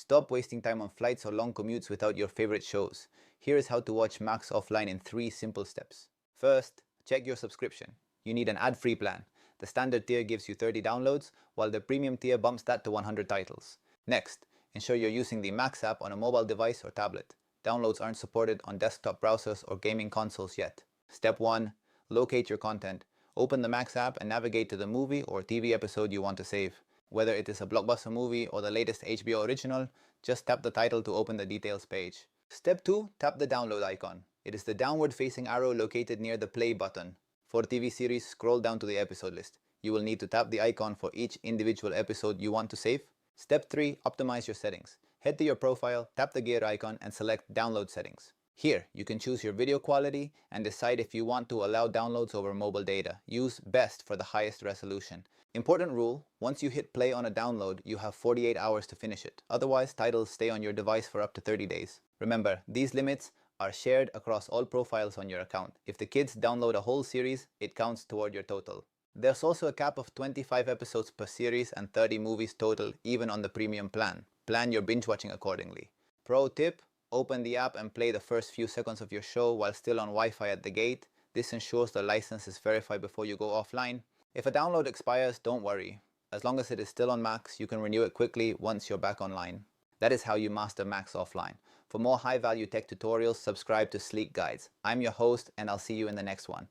Stop wasting time on flights or long commutes without your favorite shows. Here is how to watch Max offline in 3 simple steps. First, check your subscription. You need an ad-free plan. The standard tier gives you 30 downloads, while the premium tier bumps that to 100 titles. Next, ensure you're using the Max app on a mobile device or tablet. Downloads aren't supported on desktop browsers or gaming consoles yet. Step 1. Locate your content. Open the Max app and navigate to the movie or TV episode you want to save. Whether it is a blockbuster movie or the latest HBO original, just tap the title to open the details page. Step 2. Tap the download icon. It is the downward-facing arrow located near the play button. For TV series, scroll down to the episode list. You will need to tap the icon for each individual episode you want to save. Step 3. Optimize your settings. Head to your profile, tap the gear icon and select Download Settings. Here, you can choose your video quality and decide if you want to allow downloads over mobile data. Use Best for the highest resolution. Important rule, once you hit play on a download, you have 48 hours to finish it. Otherwise, titles stay on your device for up to 30 days. Remember, these limits are shared across all profiles on your account. If the kids download a whole series, it counts toward your total. There's also a cap of 25 episodes per series and 30 movies total, even on the premium plan. Plan your binge watching accordingly. Pro tip, open the app and play the first few seconds of your show while still on Wi-Fi at the gate. This ensures the license is verified before you go offline. If a download expires, don't worry. As long as it is still on Max, you can renew it quickly once you're back online. That is how you master Max offline. For more high-value tech tutorials, subscribe to Sleek Guides. I'm your host, and I'll see you in the next one.